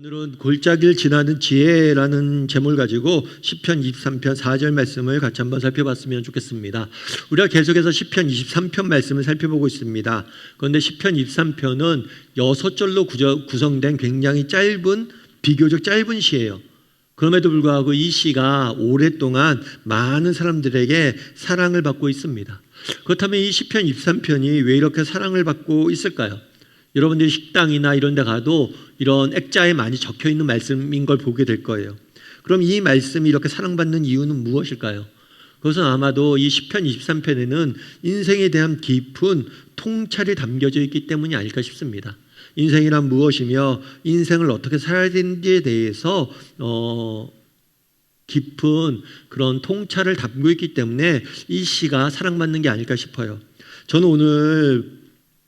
오늘은 골짜기를 지나는 지혜라는 제목을 가지고 시편 23편 4절 말씀을 같이 한번 살펴봤으면 좋겠습니다. 우리가 계속해서 시편 23편 말씀을 살펴보고 있습니다. 그런데 시편 23편은 6절로 구성된 굉장히 비교적 짧은 시예요. 그럼에도 불구하고 이 시가 오랫동안 많은 사람들에게 사랑을 받고 있습니다. 그렇다면 이 시편 23편이 왜 이렇게 사랑을 받고 있을까요? 여러분들이 식당이나 이런 데 가도 이런 액자에 많이 적혀 있는 말씀인 걸 보게 될 거예요. 그럼 이 말씀이 이렇게 사랑받는 이유는 무엇일까요? 그것은 아마도 이 시편 23편에는 인생에 대한 깊은 통찰이 담겨져 있기 때문이 아닐까 싶습니다. 인생이란 무엇이며 인생을 어떻게 살아야 되는지에 대해서 깊은 그런 통찰을 담고 있기 때문에 이 시가 사랑받는 게 아닐까 싶어요. 저는 오늘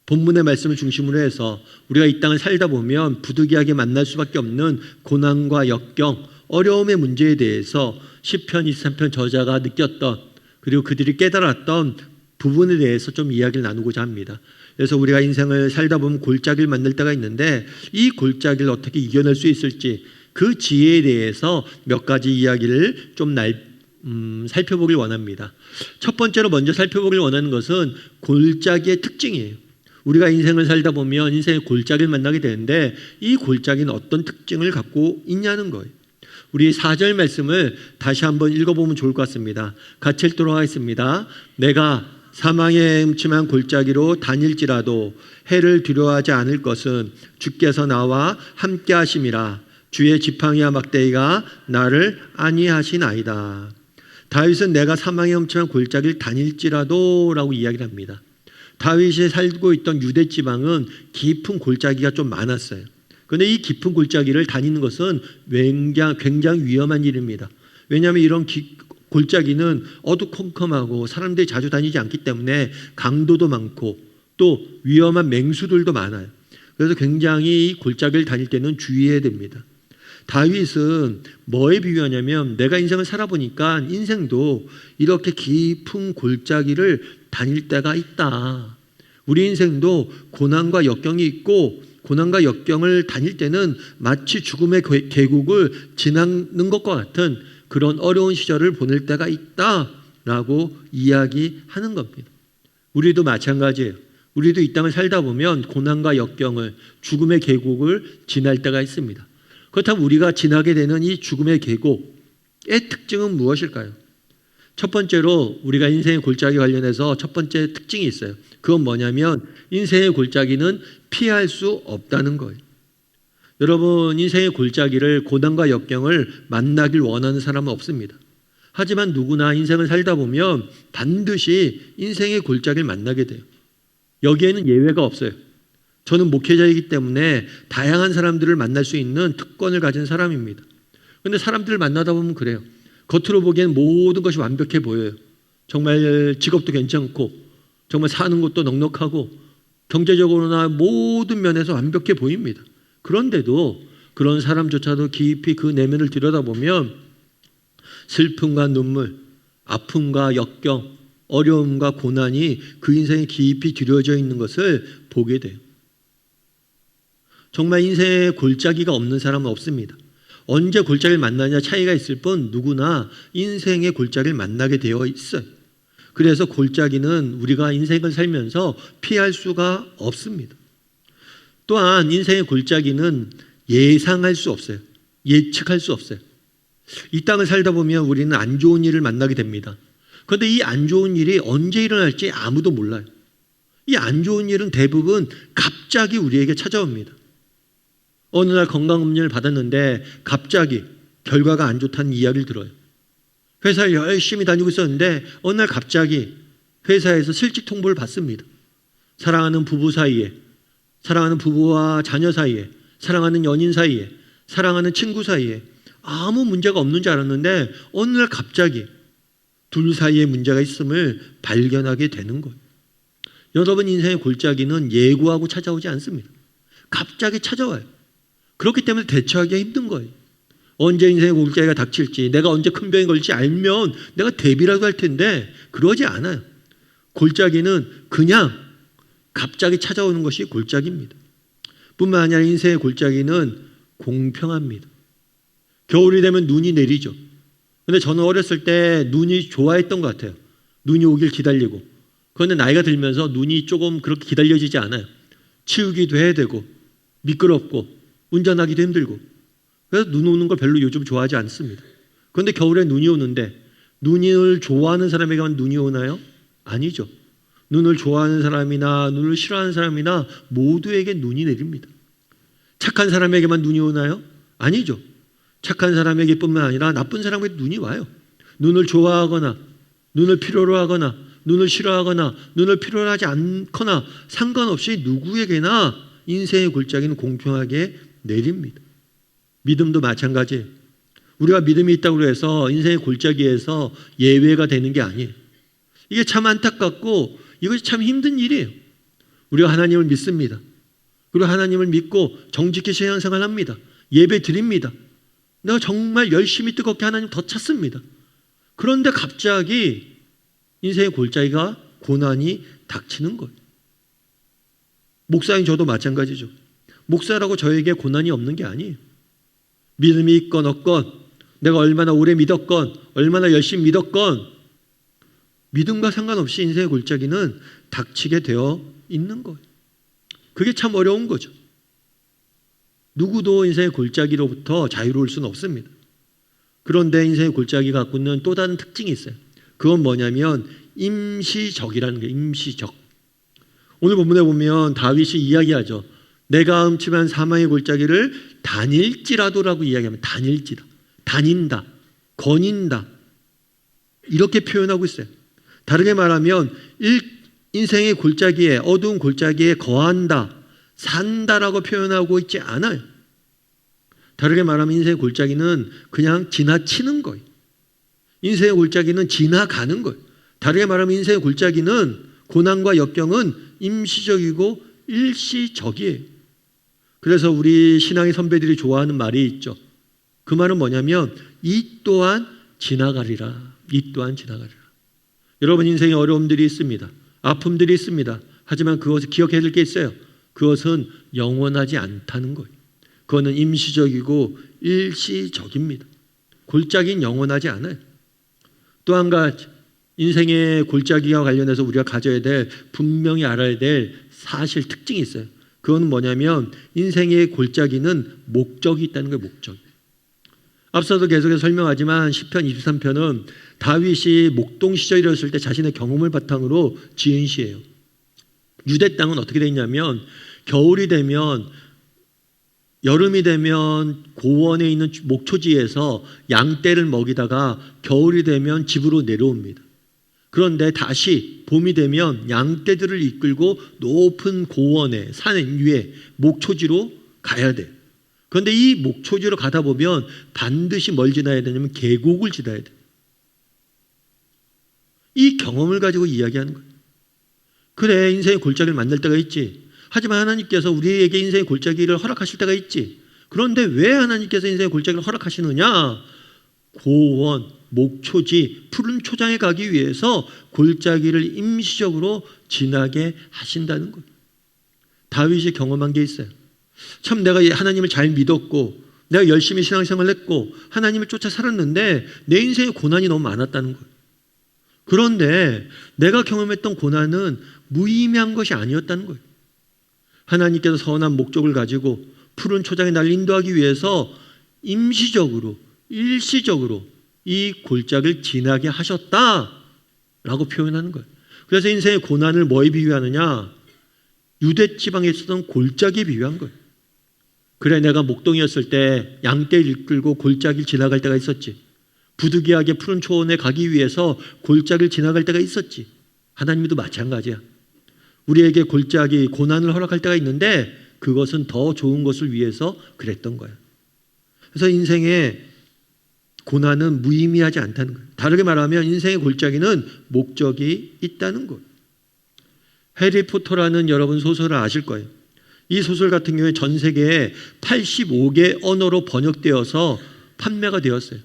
본문의 말씀을 중심으로 해서 우리가 이 땅을 살다 보면 부득이하게 만날 수밖에 없는 고난과 역경, 어려움의 문제에 대해서 시편 23편 저자가 느꼈던, 그리고 그들이 깨달았던 부분에 대해서 좀 이야기를 나누고자 합니다. 그래서 우리가 인생을 살다 보면 골짜기를 만날 때가 있는데 이 골짜기를 어떻게 이겨낼 수 있을지, 그 지혜에 대해서 몇 가지 이야기를 좀 살펴보길 원합니다. 첫 번째로 먼저 살펴보길 원하는 것은 골짜기의 특징이에요. 우리가 인생을 살다 보면 인생의 골짜기를 만나게 되는데 이 골짜기는 어떤 특징을 갖고 있냐는 거예요. 우리 4절 말씀을 다시 한번 읽어보면 좋을 것 같습니다. 같이 읽도록 하겠습니다. 내가 사망의 음침한 골짜기로 다닐지라도 해를 두려워하지 않을 것은 주께서 나와 함께 하심이라. 주의 지팡이와 막대기가 나를 안위하시나이다. 다윗은 내가 사망의 음침한 골짜기를 다닐지라도 라고 이야기를 합니다. 다윗이 살고 있던 유대 지방은 깊은 골짜기가 좀 많았어요. 그런데 이 깊은 골짜기를 다니는 것은 굉장히 위험한 일입니다. 왜냐하면 이런 골짜기는 어두컴컴하고 사람들이 자주 다니지 않기 때문에 강도도 많고 또 위험한 맹수들도 많아요. 그래서 굉장히 이 골짜기를 다닐 때는 주의해야 됩니다. 다윗은 뭐에 비유하냐면, 내가 인생을 살아보니까 인생도 이렇게 깊은 골짜기를 다닐 때가 있다. 우리 인생도 고난과 역경이 있고, 고난과 역경을 다닐 때는 마치 죽음의 계곡을 지나는 것과 같은 그런 어려운 시절을 보낼 때가 있다라고 이야기하는 겁니다. 우리도 마찬가지예요. 우리도 이 땅을 살다 보면 고난과 역경을, 죽음의 계곡을 지날 때가 있습니다. 그렇다면 우리가 지나게 되는 이 죽음의 계곡의 특징은 무엇일까요? 첫 번째로 우리가 인생의 골짜기 관련해서 첫 번째 특징이 있어요. 그건 뭐냐면 인생의 골짜기는 피할 수 없다는 거예요. 여러분, 인생의 골짜기를, 고난과 역경을 만나길 원하는 사람은 없습니다. 하지만 누구나 인생을 살다 보면 반드시 인생의 골짜기를 만나게 돼요. 여기에는 예외가 없어요. 저는 목회자이기 때문에 다양한 사람들을 만날 수 있는 특권을 가진 사람입니다. 그런데 사람들을 만나다 보면 그래요. 겉으로 보기엔 모든 것이 완벽해 보여요. 정말 직업도 괜찮고 정말 사는 것도 넉넉하고 경제적으로나 모든 면에서 완벽해 보입니다. 그런데도 그런 사람조차도 깊이 그 내면을 들여다보면 슬픔과 눈물, 아픔과 역경, 어려움과 고난이 그 인생에 깊이 들여져 있는 것을 보게 돼요. 정말 인생에 골짜기가 없는 사람은 없습니다. 언제 골짜기를 만나냐 차이가 있을 뿐 누구나 인생의 골짜기를 만나게 되어 있어요. 그래서 골짜기는 우리가 인생을 살면서 피할 수가 없습니다. 또한 인생의 골짜기는 예상할 수 없어요. 예측할 수 없어요. 이 땅을 살다 보면 우리는 안 좋은 일을 만나게 됩니다. 그런데 이 안 좋은 일이 언제 일어날지 아무도 몰라요. 이 안 좋은 일은 대부분 갑자기 우리에게 찾아옵니다. 어느 날 건강검진을 받았는데 갑자기 결과가 안 좋다는 이야기를 들어요. 회사에 열심히 다니고 있었는데 어느 날 갑자기 회사에서 실직 통보를 받습니다. 사랑하는 부부 사이에, 사랑하는 부부와 자녀 사이에, 사랑하는 연인 사이에, 사랑하는 친구 사이에 아무 문제가 없는 줄 알았는데 어느 날 갑자기 둘 사이에 문제가 있음을 발견하게 되는 거예요. 여러분, 인생의 골짜기는 예고하고 찾아오지 않습니다. 갑자기 찾아와요. 그렇기 때문에 대처하기가 힘든 거예요. 언제 인생의 골짜기가 닥칠지, 내가 언제 큰 병이 걸릴지 알면 내가 대비라도 할 텐데 그러지 않아요. 골짜기는 그냥 갑자기 찾아오는 것이 골짜기입니다. 뿐만 아니라 인생의 골짜기는 공평합니다. 겨울이 되면 눈이 내리죠. 근데 저는 어렸을 때 눈이 좋아했던 것 같아요. 눈이 오길 기다리고. 그런데 나이가 들면서 눈이 조금 그렇게 기다려지지 않아요. 치우기도 해야 되고 미끄럽고 운전하기도 힘들고. 그래서 눈 오는 걸 별로 요즘 좋아하지 않습니다. 그런데 겨울에 눈이 오는데 눈을 좋아하는 사람에게만 눈이 오나요? 아니죠. 눈을 좋아하는 사람이나 눈을 싫어하는 사람이나 모두에게 눈이 내립니다. 착한 사람에게만 눈이 오나요? 아니죠. 착한 사람에게뿐만 아니라 나쁜 사람에게 눈이 와요. 눈을 좋아하거나 눈을 필요로 하거나 눈을 싫어하거나 눈을 필요로 하지 않거나 상관없이 누구에게나 인생의 골짜기는 공평하게 내립니다. 믿음도 마찬가지예요. 우리가 믿음이 있다고 해서 인생의 골짜기에서 예외가 되는 게 아니에요. 이게 참 안타깝고 이것이 참 힘든 일이에요. 우리가 하나님을 믿습니다. 그리고 하나님을 믿고 정직히 신앙생활을 합니다. 예배 드립니다. 내가 정말 열심히 뜨겁게 하나님 더 찾습니다. 그런데 갑자기 인생의 골짜기가 고난이 닥치는 거예요. 목사인 저도 마찬가지죠. 목사라고 저에게 고난이 없는 게 아니에요. 믿음이 있건 없건 내가 얼마나 오래 믿었건 얼마나 열심히 믿었건 믿음과 상관없이 인생의 골짜기는 닥치게 되어 있는 거예요. 그게 참 어려운 거죠. 누구도 인생의 골짜기로부터 자유로울 수는 없습니다. 그런데 인생의 골짜기가 갖고 있는 또 다른 특징이 있어요. 그건 뭐냐면 임시적이라는 거예요. 임시적. 오늘 본문에 보면 다윗이 이야기하죠. 내가 음침한 사망의 골짜기를 다닐지라도라고 이야기하면 다닐지라. 다닌다. 거닌다. 이렇게 표현하고 있어요. 다르게 말하면 인생의 골짜기에 어두운 골짜기에 거한다. 산다라고 표현하고 있지 않아요. 다르게 말하면 인생의 골짜기는 그냥 지나치는 거예요. 인생의 골짜기는 지나가는 거예요. 다르게 말하면 인생의 골짜기는 고난과 역경은 임시적이고 일시적이에요. 그래서 우리 신앙의 선배들이 좋아하는 말이 있죠. 그 말은 뭐냐면 이 또한 지나가리라. 이 또한 지나가리라. 여러분 인생에 어려움들이 있습니다. 아픔들이 있습니다. 하지만 그것을 기억해야 될 게 있어요. 그것은 영원하지 않다는 거예요. 그거는 임시적이고 일시적입니다. 골짜기는 영원하지 않아요. 또 한 가지 인생의 골짜기와 관련해서 우리가 가져야 될 분명히 알아야 될 사실 특징이 있어요. 그건 뭐냐면 인생의 골짜기는 목적이 있다는 거예요. 목적. 앞서도 계속해서 설명하지만 시편 23편은 다윗이 목동 시절이었을 때 자신의 경험을 바탕으로 지은 시예요. 유대 땅은 어떻게 되어 있냐면 겨울이 되면 여름이 되면 고원에 있는 목초지에서 양떼를 먹이다가 겨울이 되면 집으로 내려옵니다. 그런데 다시 봄이 되면 양떼들을 이끌고 높은 고원에 산 위에 목초지로 가야 돼요. 그런데 이 목초지로 가다 보면 반드시 뭘 지나야 되냐면 계곡을 지나야 돼요. 이 경험을 가지고 이야기하는 거예요. 그래 인생의 골짜기를 만날 때가 있지. 하지만 하나님께서 우리에게 인생의 골짜기를 허락하실 때가 있지. 그런데 왜 하나님께서 인생의 골짜기를 허락하시느냐? 고원, 목초지, 푸른 초장에 가기 위해서 골짜기를 임시적으로 지나게 하신다는 거예요. 다윗이 경험한 게 있어요. 참 내가 하나님을 잘 믿었고 내가 열심히 신앙생활을 했고 하나님을 쫓아 살았는데 내 인생에 고난이 너무 많았다는 거예요. 그런데 내가 경험했던 고난은 무의미한 것이 아니었다는 거예요. 하나님께서 선한 목적을 가지고 푸른 초장에 나를 인도하기 위해서 임시적으로 일시적으로 이 골짜기를 지나게 하셨다라고 표현하는 거예요. 그래서 인생의 고난을 뭐에 비유하느냐? 유대 지방에 있었던 골짜기에 비유한 거예요. 그래 내가 목동이었을 때 양떼를 이끌고 골짜기를 지나갈 때가 있었지. 부득이하게 푸른 초원에 가기 위해서 골짜기를 지나갈 때가 있었지. 하나님도 마찬가지야. 우리에게 골짜기, 고난을 허락할 때가 있는데 그것은 더 좋은 것을 위해서 그랬던 거야. 그래서 인생의 고난은 무의미하지 않다는 거예요. 다르게 말하면 인생의 골짜기는 목적이 있다는 거예요. 해리포터라는 여러분 소설을 아실 거예요. 이 소설 같은 경우에 전 세계에 85개 언어로 번역되어서 판매가 되었어요.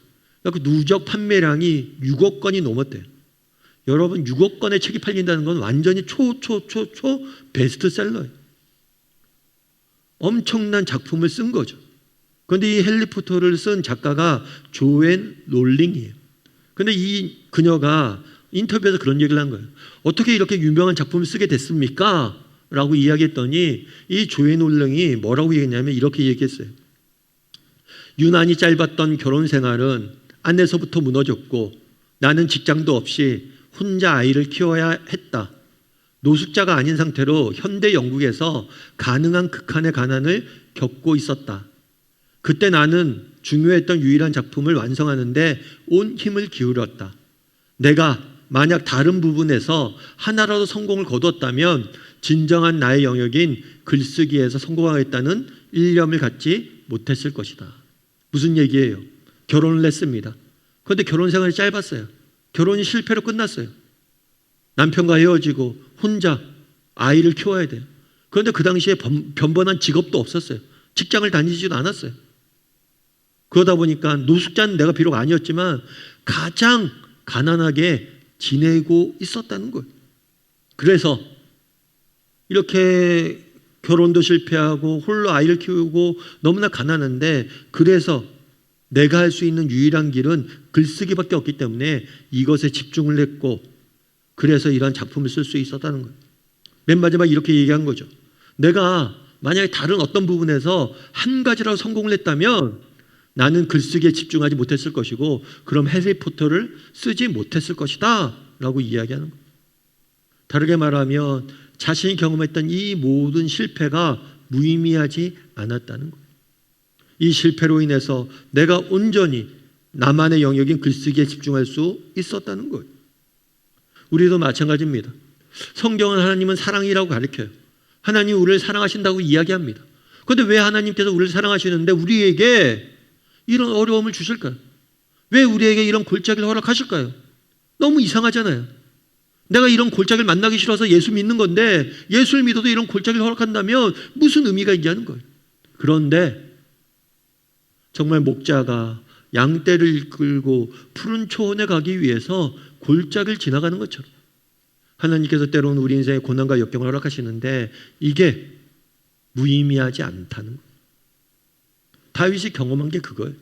그 누적 판매량이 6억 건이 넘었대요. 여러분 6억 건의 책이 팔린다는 건 완전히 초 베스트셀러예요. 엄청난 작품을 쓴 거죠. 그런데 이 해리포터를 쓴 작가가 조앤 롤링이에요. 그런데 이 그녀가 인터뷰에서 그런 얘기를 한 거예요. 어떻게 이렇게 유명한 작품을 쓰게 됐습니까? 라고 이야기했더니 이 조앤 롤링이 뭐라고 얘기했냐면 이렇게 얘기했어요. 유난히 짧았던 결혼 생활은 안에서부터 무너졌고 나는 직장도 없이 혼자 아이를 키워야 했다. 노숙자가 아닌 상태로 현대 영국에서 가능한 극한의 가난을 겪고 있었다. 그때 나는 중요했던 유일한 작품을 완성하는데 온 힘을 기울였다. 내가 만약 다른 부분에서 하나라도 성공을 거두었다면 진정한 나의 영역인 글쓰기에서 성공하겠다는 일념을 갖지 못했을 것이다. 무슨 얘기예요? 결혼을 했습니다. 그런데 결혼 생활이 짧았어요. 결혼이 실패로 끝났어요. 남편과 헤어지고 혼자 아이를 키워야 돼요. 그런데 그 당시에 변변한 직업도 없었어요. 직장을 다니지도 않았어요. 그러다 보니까 노숙자는 내가 비록 아니었지만 가장 가난하게 지내고 있었다는 거예요. 그래서 이렇게 결혼도 실패하고 홀로 아이를 키우고 너무나 가난한데 그래서 내가 할 수 있는 유일한 길은 글쓰기밖에 없기 때문에 이것에 집중을 했고 그래서 이런 작품을 쓸 수 있었다는 거예요. 맨 마지막 이렇게 얘기한 거죠. 내가 만약에 다른 어떤 부분에서 한 가지라도 성공을 했다면 나는 글쓰기에 집중하지 못했을 것이고 그럼 해리포터를 쓰지 못했을 것이다 라고 이야기하는 거예요. 다르게 말하면 자신이 경험했던 이 모든 실패가 무의미하지 않았다는 거예요. 이 실패로 인해서 내가 온전히 나만의 영역인 글쓰기에 집중할 수 있었다는 거예요. 우리도 마찬가지입니다. 성경은 하나님은 사랑이라고 가르쳐요. 하나님이 우리를 사랑하신다고 이야기합니다. 그런데 왜 하나님께서 우리를 사랑하시는데 우리에게 이런 어려움을 주실까요? 왜 우리에게 이런 골짜기를 허락하실까요? 너무 이상하잖아요. 내가 이런 골짜기를 만나기 싫어서 예수 믿는 건데 예수를 믿어도 이런 골짜기를 허락한다면 무슨 의미가 있냐는 거예요. 그런데 정말 목자가 양떼를 이끌고 푸른 초원에 가기 위해서 골짜기를 지나가는 것처럼 하나님께서 때로는 우리 인생의 고난과 역경을 허락하시는데 이게 무의미하지 않다는 거예요. 다윗이 경험한 게 그거예요.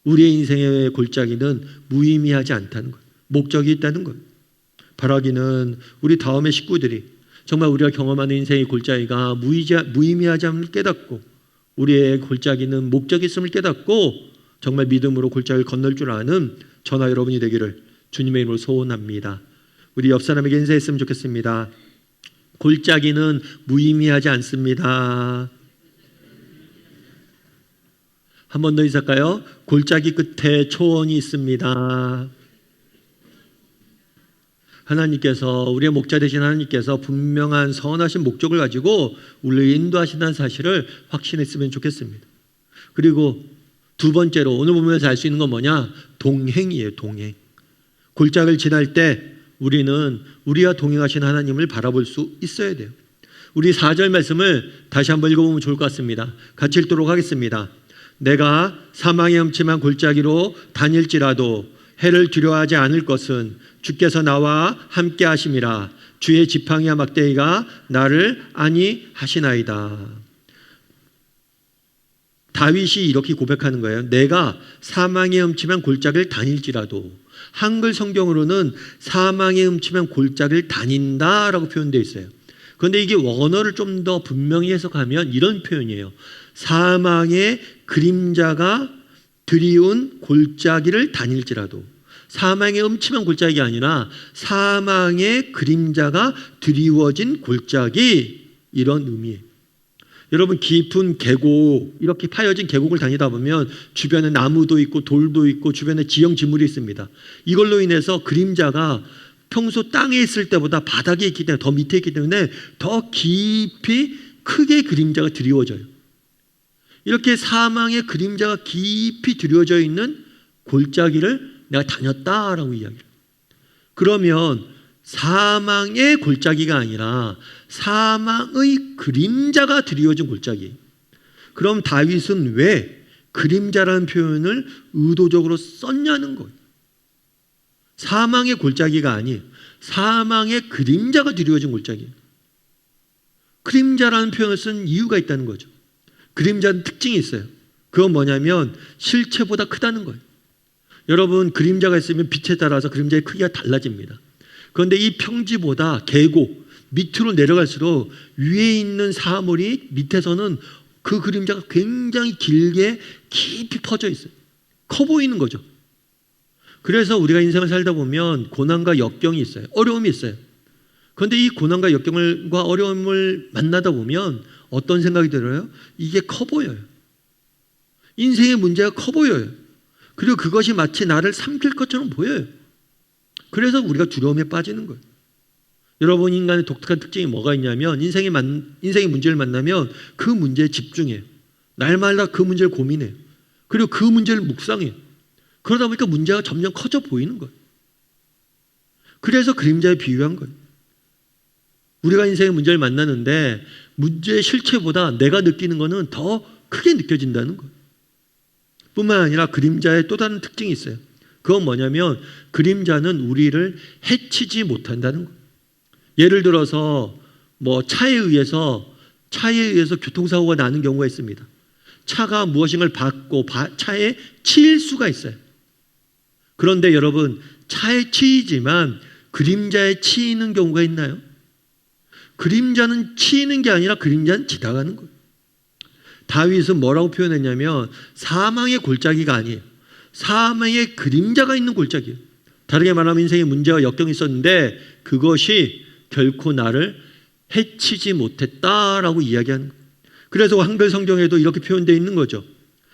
우리의 인생의 골짜기는 무의미하지 않다는 거예요. 목적이 있다는 거예요. 바라기는 우리 다음의 식구들이 정말 우리가 경험하는 인생의 골짜기가 무의미하지 않음을 깨닫고 우리의 골짜기는 목적이 있음을 깨닫고 정말 믿음으로 골짜기를 건널 줄 아는 저나 여러분이 되기를 주님의 이름으로 소원합니다. 우리 옆 사람에게 인사했으면 좋겠습니다. 골짜기는 무의미하지 않습니다. 한 번 더 인사할까요? 골짜기 끝에 초원이 있습니다. 하나님께서 우리의 목자 되신 하나님께서 분명한 선하신 목적을 가지고 우리를 인도하신다는 사실을 확신했으면 좋겠습니다. 그리고 두 번째로 오늘 보면서 알 수 있는 건 뭐냐? 동행이에요. 동행. 골짜기를 지날 때 우리는 우리와 동행하신 하나님을 바라볼 수 있어야 돼요. 우리 4절 말씀을 다시 한번 읽어보면 좋을 것 같습니다. 같이 읽도록 하겠습니다. 내가 사망의 음침한 골짜기로 다닐지라도 해를 두려워하지 않을 것은 주께서 나와 함께 하심이라. 주의 지팡이와 막대기가 나를 안위하시나이다. 다윗이 이렇게 고백하는 거예요. 내가 사망의 음침한 골짜기를 다닐지라도. 한글 성경으로는 사망의 음침한 골짜기를 다닌다라고 표현되어 있어요. 그런데 이게 원어를 좀 더 분명히 해석하면 이런 표현이에요. 사망의 그림자가 드리운 골짜기를 다닐지라도. 사망의 음침한 골짜기가 아니라 사망의 그림자가 드리워진 골짜기, 이런 의미예요. 여러분, 깊은 계곡, 이렇게 파여진 계곡을 다니다 보면 주변에 나무도 있고 돌도 있고 주변에 지형지물이 있습니다. 이걸로 인해서 그림자가 평소 땅에 있을 때보다 바닥에 있기 때문에, 더 밑에 있기 때문에 더 깊이 크게 그림자가 드리워져요. 이렇게 사망의 그림자가 깊이 드리워져 있는 골짜기를 내가 다녔다라고 이야기해요. 그러면 사망의 골짜기가 아니라 사망의 그림자가 드리워진 골짜기. 그럼 다윗은 왜 그림자라는 표현을 의도적으로 썼냐는 거예요. 사망의 골짜기가 아니에요. 사망의 그림자가 드리워진 골짜기. 그림자라는 표현을 쓴 이유가 있다는 거죠. 그림자는 특징이 있어요. 그건 뭐냐면 실체보다 크다는 거예요. 여러분, 그림자가 있으면 빛에 따라서 그림자의 크기가 달라집니다. 그런데 이 평지보다 계곡 밑으로 내려갈수록 위에 있는 사물이 밑에서는 그 그림자가 굉장히 길게 깊이 퍼져 있어요. 커 보이는 거죠. 그래서 우리가 인생을 살다 보면 고난과 역경이 있어요. 어려움이 있어요. 그런데 이 고난과 역경과 어려움을 만나다 보면 어떤 생각이 들어요? 이게 커 보여요. 인생의 문제가 커 보여요. 그리고 그것이 마치 나를 삼킬 것처럼 보여요. 그래서 우리가 두려움에 빠지는 거예요. 여러분, 인간의 독특한 특징이 뭐가 있냐면 인생의 문제를 만나면 그 문제에 집중해요. 날마다 그 문제를 고민해요. 그리고 그 문제를 묵상해요. 그러다 보니까 문제가 점점 커져 보이는 거예요. 그래서 그림자에 비유한 거예요. 우리가 인생의 문제를 만나는데 문제의 실체보다 내가 느끼는 것은 더 크게 느껴진다는 거예요. 뿐만 아니라 그림자의 또 다른 특징이 있어요. 그건 뭐냐면 그림자는 우리를 해치지 못한다는 거예요. 예를 들어서 차에 의해서 교통사고가 나는 경우가 있습니다. 차가 무엇인가를 받고 차에 치일 수가 있어요. 그런데 여러분, 차에 치이지만 그림자에 치이는 경우가 있나요? 그림자는 치이는 게 아니라 그림자는 지나가는 거예요. 다윗은 뭐라고 표현했냐면 사망의 골짜기가 아니에요. 사망의 그림자가 있는 골짜기예요. 다르게 말하면 인생에 문제와 역경이 있었는데 그것이 결코 나를 해치지 못했다라고 이야기하는 거예요. 그래서 한글 성경에도 이렇게 표현되어 있는 거죠.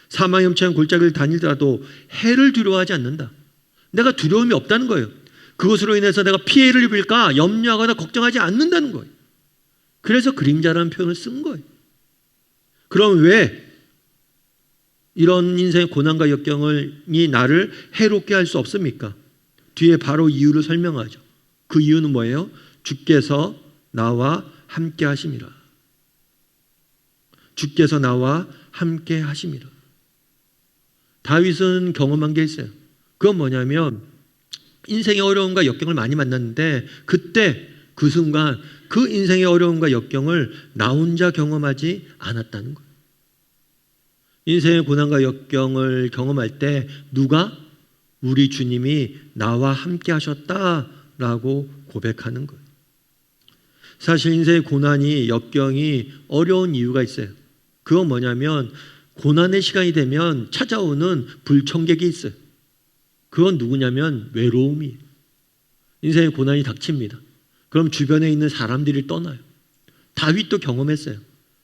사망의 험창한 골짜기를 다니더라도 해를 두려워하지 않는다. 내가 두려움이 없다는 거예요. 그것으로 인해서 내가 피해를 입을까 염려하거나 걱정하지 않는다는 거예요. 그래서 그림자라는 표현을 쓴 거예요. 그럼 왜 이런 인생의 고난과 역경이 나를 해롭게 할 수 없습니까? 뒤에 바로 이유를 설명하죠. 그 이유는 뭐예요? 주께서 나와 함께 하심이라. 주께서 나와 함께 하심이라. 다윗은 경험한 게 있어요. 그건 뭐냐면 인생의 어려움과 역경을 많이 만났는데 그때 그 순간 그 인생의 어려움과 역경을 나 혼자 경험하지 않았다는 거예요. 인생의 고난과 역경을 경험할 때 누가? 우리 주님이 나와 함께 하셨다라고 고백하는 거예요. 사실 인생의 고난이 역경이 어려운 이유가 있어요. 그건 뭐냐면 고난의 시간이 되면 찾아오는 불청객이 있어요. 그건 누구냐면 외로움이에요. 인생의 고난이 닥칩니다. 그럼 주변에 있는 사람들이 떠나요. 다윗도 경험했어요.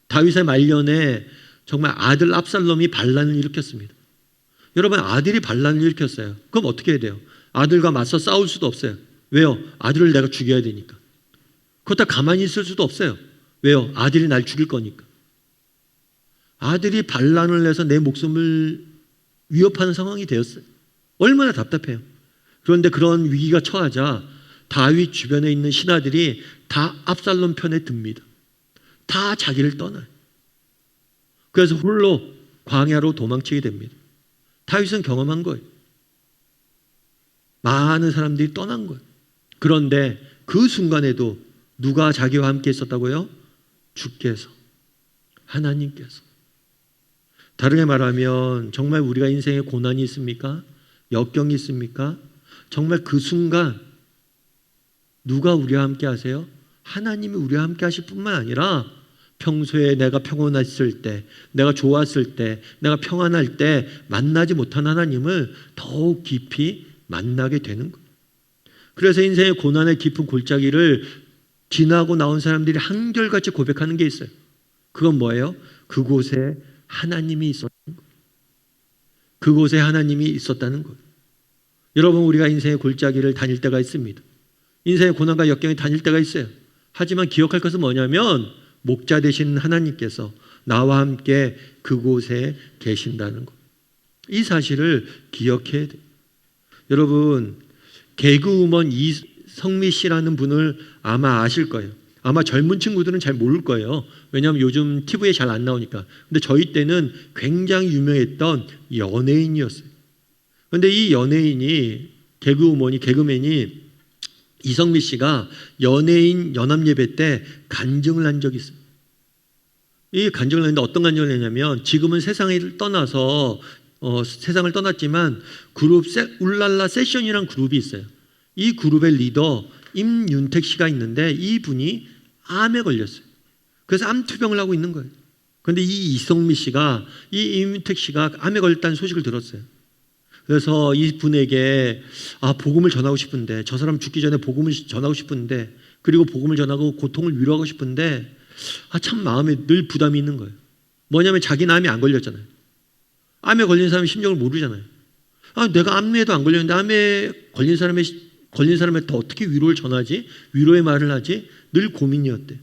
다윗의 말년에 정말 아들 압살롬이 반란을 일으켰습니다. 여러분, 아들이 반란을 일으켰어요. 그럼 어떻게 해야 돼요? 아들과 맞서 싸울 수도 없어요. 왜요? 아들을 내가 죽여야 되니까. 그렇다 가만히 있을 수도 없어요. 왜요? 아들이 날 죽일 거니까. 아들이 반란을 해서 내 목숨을 위협하는 상황이 되었어요. 얼마나 답답해요. 그런데 그런 위기가 처하자 다윗 주변에 있는 신하들이 다 압살롬 편에 듭니다. 다 자기를 떠나요. 그래서 홀로 광야로 도망치게 됩니다. 다윗은 경험한 거예요. 많은 사람들이 떠난 거예요. 그런데 그 순간에도 누가 자기와 함께 있었다고요? 주께서, 하나님께서. 다르게 말하면 정말 우리가 인생에 고난이 있습니까? 역경이 있습니까? 정말 그 순간 누가 우리와 함께 하세요? 하나님이 우리와 함께 하실 뿐만 아니라 평소에 내가 평온했을 때, 내가 좋았을 때, 내가 평안할 때 만나지 못한 하나님을 더욱 깊이 만나게 되는 거예요. 그래서 인생의 고난의 깊은 골짜기를 지나고 나온 사람들이 한결같이 고백하는 게 있어요. 그건 뭐예요? 그곳에 하나님이 있었다는 거예요. 그곳에 하나님이 있었다는 거예요. 여러분, 우리가 인생의 골짜기를 다닐 때가 있습니다. 인생의 고난과 역경이 다닐 때가 있어요. 하지만 기억할 것은 뭐냐면 목자 되신 하나님께서 나와 함께 그곳에 계신다는 것. 이 사실을 기억해야 돼요. 여러분, 개그우먼 이성미 씨라는 분을 아마 아실 거예요. 아마 젊은 친구들은 잘 모를 거예요. 왜냐하면 요즘 TV에 잘 안 나오니까. 근데 저희 때는 굉장히 유명했던 연예인이었어요. 그런데 이 연예인이, 개그맨이 이성미 씨가 연예인 연합예배 때 간증을 한 적이 있어요. 이 간증을 했는데 어떤 간증을 했냐면 지금은 세상을 떠나서 세상을 떠났지만 그룹 울랄라 세션이라는 그룹이 있어요. 이 그룹의 리더 임윤택 씨가 있는데 이분이 암에 걸렸어요. 그래서 암투병을 하고 있는 거예요. 그런데 이 이성미 씨가 이 임윤택 씨가 암에 걸렸다는 소식을 들었어요. 그래서 이분에게 복음을 전하고 싶은데, 저 사람 죽기 전에 복음을 전하고 싶은데, 그리고 복음을 전하고 고통을 위로하고 싶은데 참 마음에 늘 부담이 있는 거예요. 뭐냐면 자기는 암에 안 걸렸잖아요. 암에 걸린 사람의 심정을 모르잖아요. 내가 암에도 안 걸렸는데 암에 걸린 사람한테 어떻게 위로를 전하지? 위로의 말을 하지? 늘 고민이었대.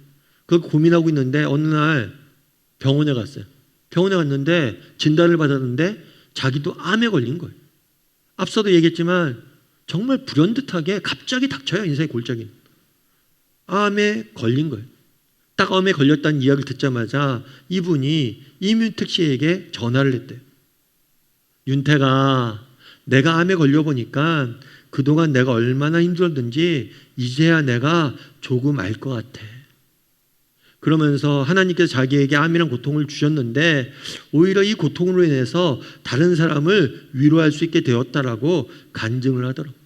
그 고민하고 있는데 어느 날 병원에 갔어요. 병원에 갔는데 진단을 받았는데 자기도 암에 걸린 거예요. 앞서도 얘기했지만 정말 불현듯하게 갑자기 닥쳐요. 인생의 골짜기. 암에 걸린 거예요. 딱 암에 걸렸다는 이야기를 듣자마자 이분이 임윤택 씨에게 전화를 했대요. 윤택아, 내가 암에 걸려보니까 그동안 내가 얼마나 힘들었는지 이제야 내가 조금 알 것 같아. 그러면서 하나님께서 자기에게 암이란 고통을 주셨는데 오히려 이 고통으로 인해서 다른 사람을 위로할 수 있게 되었다라고 간증을 하더라고요.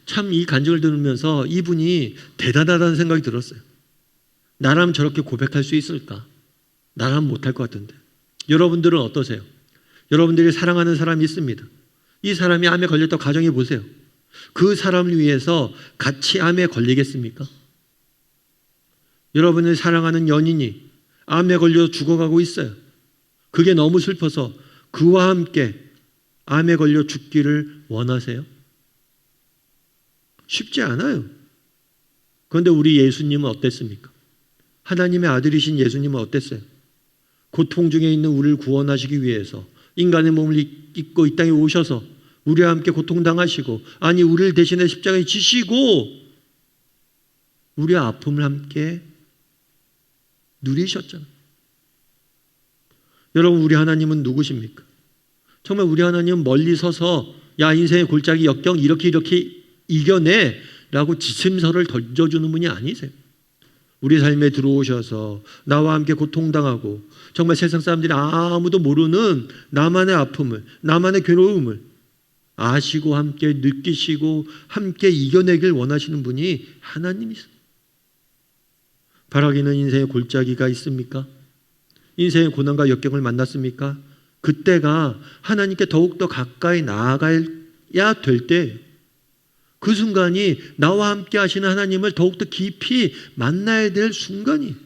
참 이 간증을 들으면서 이분이 대단하다는 생각이 들었어요. 나라면 저렇게 고백할 수 있을까? 나라면 못할 것 같은데. 여러분들은 어떠세요? 여러분들이 사랑하는 사람이 있습니다. 이 사람이 암에 걸렸다고 가정해 보세요. 그 사람을 위해서 같이 암에 걸리겠습니까? 여러분을 사랑하는 연인이 암에 걸려 죽어가고 있어요. 그게 너무 슬퍼서 그와 함께 암에 걸려 죽기를 원하세요? 쉽지 않아요. 그런데 우리 예수님은 어땠습니까? 하나님의 아들이신 예수님은 어땠어요? 고통 중에 있는 우리를 구원하시기 위해서 인간의 몸을 입고 이 땅에 오셔서 우리와 함께 고통당하시고, 아니 우리를 대신해 십자가에 지시고 우리의 아픔을 함께 누리셨잖아요. 여러분, 우리 하나님은 누구십니까? 정말 우리 하나님은 멀리 서서 야, 인생의 골짜기 역경 이렇게 이겨내 라고 지침서를 던져주는 분이 아니세요. 우리 삶에 들어오셔서 나와 함께 고통당하고 정말 세상 사람들이 아무도 모르는 나만의 아픔을, 나만의 괴로움을 아시고 함께 느끼시고 함께 이겨내길 원하시는 분이 하나님이세요. 바라기는 인생의 골짜기가 있습니까? 인생의 고난과 역경을 만났습니까? 그때가 하나님께 더욱더 가까이 나아가야 될 때예요. 그 순간이 나와 함께 하시는 하나님을 더욱더 깊이 만나야 될 순간이.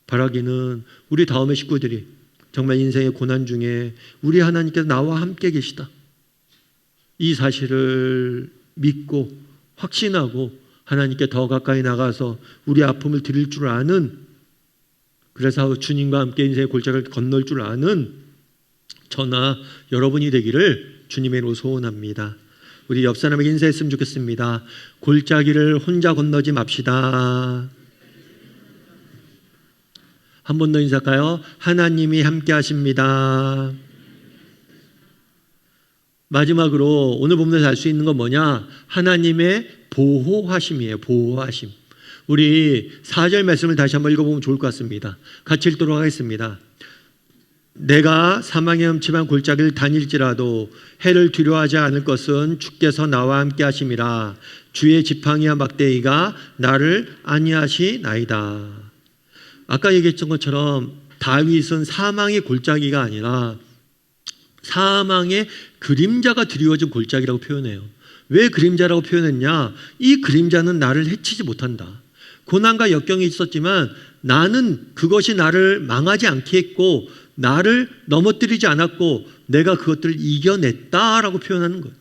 바라기는 우리 다음의 식구들이 정말 인생의 고난 중에 우리 하나님께서 나와 함께 계시다, 이 사실을 믿고 확신하고 하나님께 더 가까이 나가서 우리 아픔을 드릴 줄 아는, 그래서 주님과 함께 인생의 골짜기를 건널 줄 아는 저나 여러분이 되기를 주님의 이름으로 소원합니다. 우리 옆 사람에게 인사했으면 좋겠습니다. 골짜기를 혼자 건너지 맙시다. 한 번 더 인사할까요? 하나님이 함께 하십니다. 마지막으로 오늘 본문에서 알 수 있는 건 뭐냐? 하나님의 보호하심이에요. 보호하심. 우리 4절 말씀을 다시 한번 읽어보면 좋을 것 같습니다. 같이 읽도록 하겠습니다. 내가 사망의 음침한 골짜기를 다닐지라도 해를 두려워하지 않을 것은 주께서 나와 함께 하심이라. 주의 지팡이와 막대기가 나를 안위하시나이다. 아까 얘기했던 것처럼 다윗은 사망의 골짜기가 아니라 사망의 그림자가 드리워진 골짜기라고 표현해요. 왜 그림자라고 표현했냐? 이 그림자는 나를 해치지 못한다. 고난과 역경이 있었지만 나는 그것이 나를 망하지 않게 했고 나를 넘어뜨리지 않았고 내가 그것들을 이겨냈다라고 표현하는 거예요.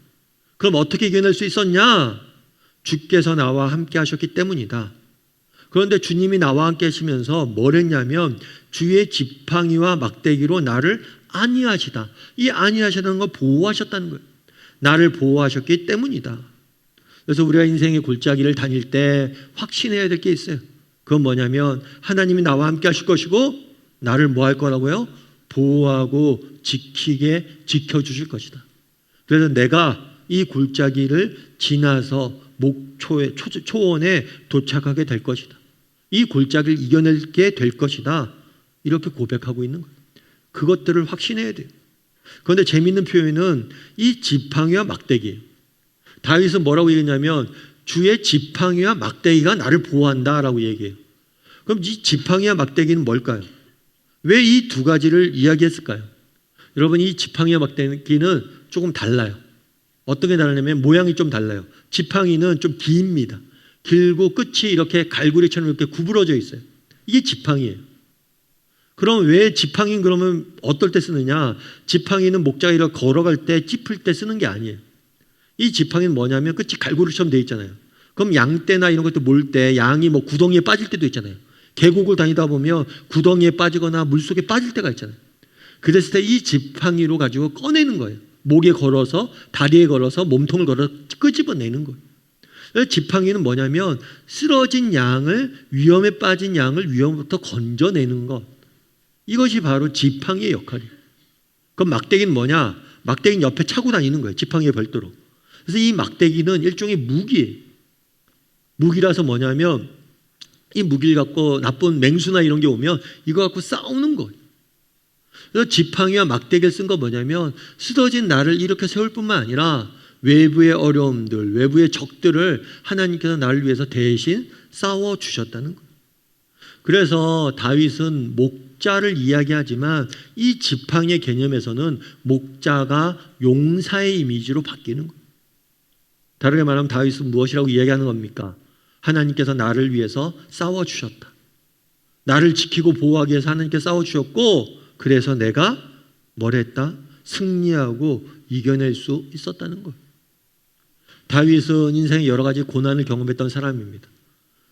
그럼 어떻게 이겨낼 수 있었냐? 주께서 나와 함께 하셨기 때문이다. 그런데 주님이 나와 함께 하시면서 뭘 했냐면 주의 지팡이와 막대기로 나를 안위하시다. 이 안위하시다는 걸 보호하셨다는 거예요. 나를 보호하셨기 때문이다. 그래서 우리가 인생의 골짜기를 다닐 때 확신해야 될 게 있어요. 그건 뭐냐면 하나님이 나와 함께 하실 것이고 나를 뭐 할 거라고요? 보호하고 지켜주실 것이다. 그래서 내가 이 골짜기를 지나서 초원에 도착하게 될 것이다. 이 골짜기를 이겨내게 될 것이다. 이렇게 고백하고 있는 거예요. 그것들을 확신해야 돼요. 그런데 재미있는 표현은 이 지팡이와 막대기예요. 다윗은 뭐라고 얘기했냐면 주의 지팡이와 막대기가 나를 보호한다라고 얘기해요. 그럼 이 지팡이와 막대기는 뭘까요? 왜 이 두 가지를 이야기했을까요? 여러분, 이 지팡이와 막대기는 조금 달라요. 어떻게 다르냐면 모양이 좀 달라요. 지팡이는 좀 깁니다. 길고 끝이 이렇게 갈고리처럼 이렇게 구부러져 있어요. 이게 지팡이에요. 그럼 왜 지팡이는 그러면 어떨 때 쓰느냐? 지팡이는 목자기로 걸어갈 때 짚을 때 쓰는 게 아니에요. 이 지팡이는 뭐냐면 끝이 갈고리처럼 돼 있잖아요. 그럼 양떼나 이런 것도 몰 때 양이 뭐 구덩이에 빠질 때도 있잖아요. 계곡을 다니다 보면 구덩이에 빠지거나 물속에 빠질 때가 있잖아요. 그랬을 때 이 지팡이로 가지고 꺼내는 거예요. 목에 걸어서 다리에 걸어서 몸통을 걸어서 끄집어내는 거예요. 지팡이는 뭐냐면 쓰러진 양을 위험에 빠진 양을 위험부터 건져내는 것. 이것이 바로 지팡이의 역할이에요. 그럼 막대기는 뭐냐? 막대기는 옆에 차고 다니는 거예요. 지팡이의 별도로. 그래서 이 막대기는 일종의 무기예요. 무기라서 뭐냐면 이 무기를 갖고 나쁜 맹수나 이런 게 오면 이거 갖고 싸우는 거예요. 그래서 지팡이와 막대기를 쓴 건 뭐냐면 쓰러진 나를 일으켜 세울 뿐만 아니라 외부의 어려움들, 외부의 적들을 하나님께서 나를 위해서 대신 싸워주셨다는 거예요. 그래서 다윗은 목자를 이야기하지만 이 지팡이의 개념에서는 목자가 용사의 이미지로 바뀌는 거예요. 다르게 말하면 다윗은 무엇이라고 이야기하는 겁니까? 하나님께서 나를 위해서 싸워주셨다. 나를 지키고 보호하기 위해서 하나님께 싸워주셨고 그래서 내가 뭘 했다? 승리하고 이겨낼 수 있었다는 거예요. 다윗은 인생의 여러 가지 고난을 경험했던 사람입니다.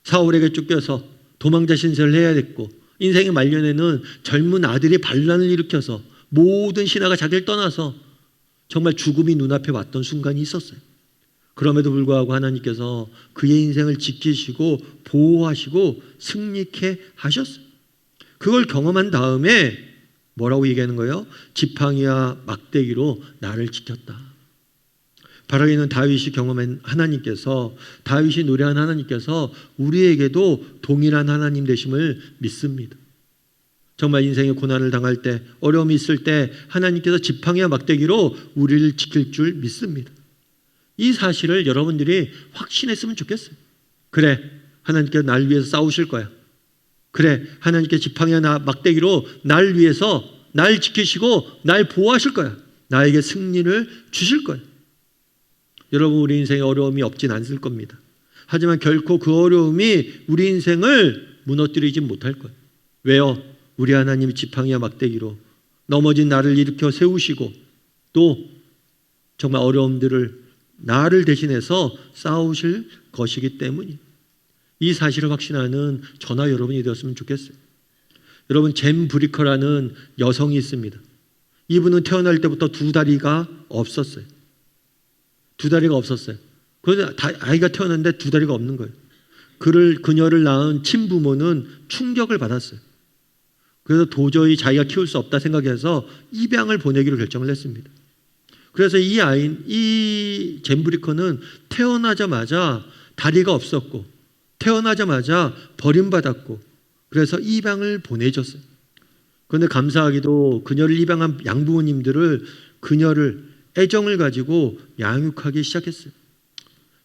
사울에게 쫓겨서 도망자 신세를 해야 됐고 인생의 말년에는 젊은 아들이 반란을 일으켜서 모든 신하가 자기를 떠나서 정말 죽음이 눈앞에 왔던 순간이 있었어요. 그럼에도 불구하고 하나님께서 그의 인생을 지키시고 보호하시고 승리케 하셨어요. 그걸 경험한 다음에 뭐라고 얘기하는 거예요? 지팡이와 막대기로 나를 지켰다. 바로 이는 다윗이 경험한 하나님께서, 다윗이 노래한 하나님께서 우리에게도 동일한 하나님 되심을 믿습니다. 정말 인생의 고난을 당할 때, 어려움이 있을 때 하나님께서 지팡이와 막대기로 우리를 지킬 줄 믿습니다. 이 사실을 여러분들이 확신했으면 좋겠어요. 그래, 하나님께서 날 위해서 싸우실 거야. 그래, 하나님께 지팡이와 막대기로 날 위해서 날 지키시고 날 보호하실 거야. 나에게 승리를 주실 거야. 여러분, 우리 인생에 어려움이 없진 않을 겁니다. 하지만 결코 그 어려움이 우리 인생을 무너뜨리지 못할 거예요. 왜요? 우리 하나님이 지팡이와 막대기로 넘어진 나를 일으켜 세우시고 또 정말 어려움들을 나를 대신해서 싸우실 것이기 때문이에요. 이 사실을 확신하는 저나 여러분이 되었으면 좋겠어요. 여러분, 잼 브리커라는 여성이 있습니다. 이분은 태어날 때부터 두 다리가 없었어요. 두 다리가 없었어요. 그런데 아이가 태어났는데 두 다리가 없는 거예요. 그녀를 낳은 친부모는 충격을 받았어요. 그래서 도저히 자기가 키울 수 없다 생각해서 입양을 보내기로 결정을 했습니다. 그래서 이 잼브리커는 태어나자마자 다리가 없었고 태어나자마자 버림받았고 그래서 입양을 보내줬어요. 그런데 감사하게도 그녀를 입양한 양부모님들을 그녀를 애정을 가지고 양육하기 시작했어요.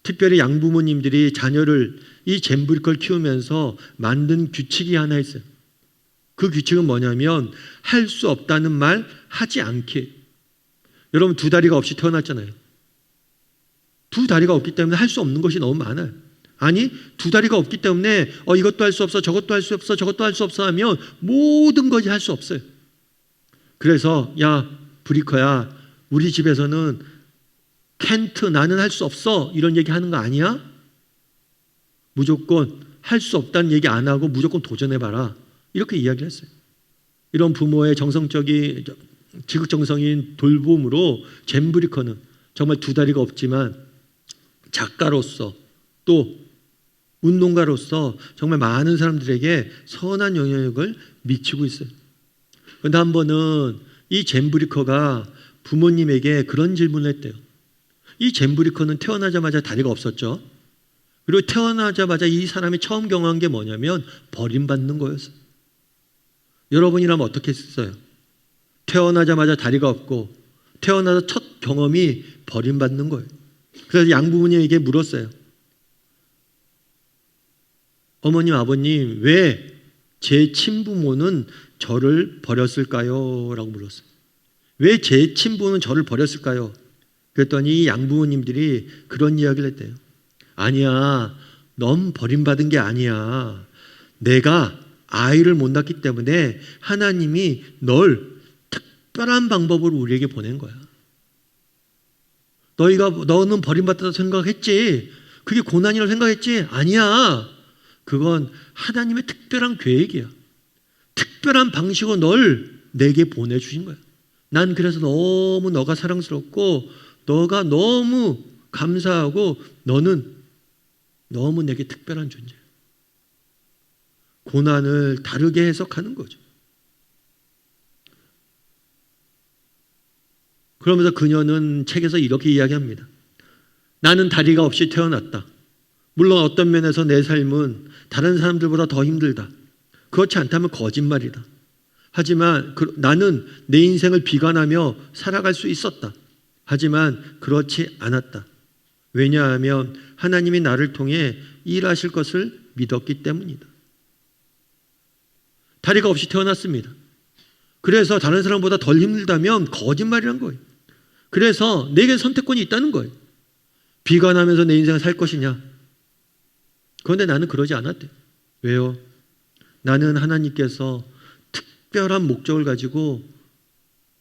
특별히 양부모님들이 자녀를 이 잼브리커를 키우면서 만든 규칙이 하나 있어요. 그 규칙은 뭐냐면 할 수 없다는 말 하지 않기. 여러분, 두 다리가 없이 태어났잖아요. 두 다리가 없기 때문에 할 수 없는 것이 너무 많아요. 아니, 두 다리가 없기 때문에 이것도 할 수 없어, 저것도 할 수 없어, 저것도 할 수 없어 하면 모든 것이 할 수 없어요. 그래서 야, 브리커야, 우리 집에서는 캔트, 나는 할 수 없어 이런 얘기 하는 거 아니야? 무조건 할 수 없다는 얘기 안 하고 무조건 도전해봐라 이렇게 이야기를 했어요. 이런 부모의 지극정성인 돌봄으로 잼브리커는 정말 두 다리가 없지만 작가로서 또 운동가로서 정말 많은 사람들에게 선한 영향력을 미치고 있어요. 그런데 한 번은 이 잼브리커가 부모님에게 그런 질문을 했대요. 이 잼브리커는 태어나자마자 다리가 없었죠. 그리고 태어나자마자 이 사람이 처음 경험한 게 뭐냐면 버림받는 거였어요. 여러분이라면 어떻게 했어요? 태어나자마자 다리가 없고 태어나서 첫 경험이 버림받는 거예요. 그래서 양부모님에게 물었어요. 어머님, 아버님, 왜 제 친부모는 저를 버렸을까요? 라고 물었어요. 왜 제 친부모는 저를 버렸을까요? 그랬더니 양부모님들이 그런 이야기를 했대요. 아니야, 넌 버림받은 게 아니야. 내가 아이를 못 낳기 때문에 하나님이 널 특별한 방법으로 우리에게 보낸 거야. 너는 버림받았다고 생각했지? 그게 고난이라고 생각했지? 아니야. 그건 하나님의 특별한 계획이야. 특별한 방식으로 널 내게 보내주신 거야. 난 그래서 너무 너가 사랑스럽고 너가 너무 감사하고 너는 너무 내게 특별한 존재야. 고난을 다르게 해석하는 거죠. 그러면서 그녀는 책에서 이렇게 이야기합니다. 나는 다리가 없이 태어났다. 물론 어떤 면에서 내 삶은 다른 사람들보다 더 힘들다. 그렇지 않다면 거짓말이다. 하지만 나는 내 인생을 비관하며 살아갈 수 있었다. 하지만 그렇지 않았다. 왜냐하면 하나님이 나를 통해 일하실 것을 믿었기 때문이다. 다리가 없이 태어났습니다. 그래서 다른 사람보다 덜 힘들다면 거짓말이란 거예요. 그래서 내게 선택권이 있다는 거예요. 비관하면서 내 인생을 살 것이냐? 그런데 나는 그러지 않았대. 왜요? 나는 하나님께서 특별한 목적을 가지고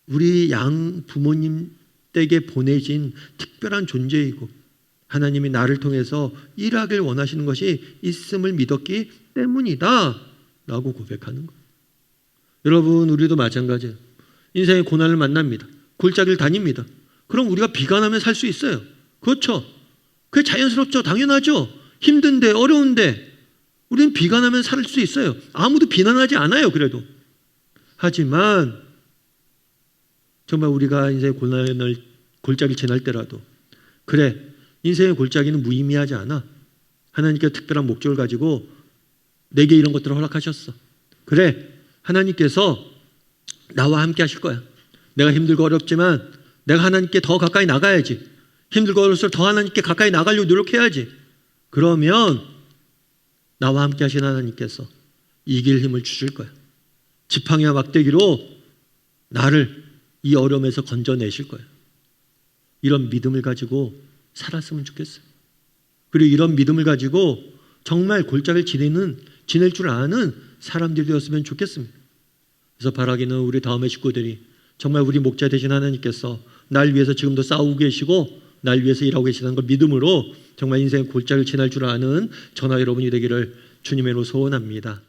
우리 양 부모님 댁에 보내진 특별한 존재이고 하나님이 나를 통해서 일하길 원하시는 것이 있음을 믿었기 때문이다 라고 고백하는 거예요. 여러분, 우리도 마찬가지예요. 인생의 고난을 만납니다. 골짜기를 다닙니다. 그럼 우리가 비관하며 살 수 있어요. 그렇죠? 그게 자연스럽죠. 당연하죠. 힘든데 어려운데 우리는 비관하며 살 수 있어요. 아무도 비난하지 않아요. 그래도. 하지만 정말 우리가 인생의 골짜기를 지날 때라도 그래, 인생의 골짜기는 무의미하지 않아. 하나님께서 특별한 목적을 가지고 내게 이런 것들을 허락하셨어. 그래, 하나님께서 나와 함께 하실 거야. 내가 힘들고 어렵지만 내가 하나님께 더 가까이 나가야지. 힘들고 어려울수록 더 하나님께 가까이 나가려고 노력해야지. 그러면 나와 함께 하신 하나님께서 이길 힘을 주실 거야. 지팡이와 막대기로 나를 이 어려움에서 건져내실 거야. 이런 믿음을 가지고 살았으면 좋겠어요. 그리고 이런 믿음을 가지고 정말 골짜기를 지낼 줄 아는 사람들이 되었으면 좋겠습니다. 그래서 바라기는 우리 다음의 식구들이 정말 우리 목자 되신 하나님께서 날 위해서 지금도 싸우고 계시고 날 위해서 일하고 계시다는 걸 믿음으로 정말 인생의 골짜기를 지날 줄 아는 저나 여러분이 되기를 주님의 이름으로 소원합니다.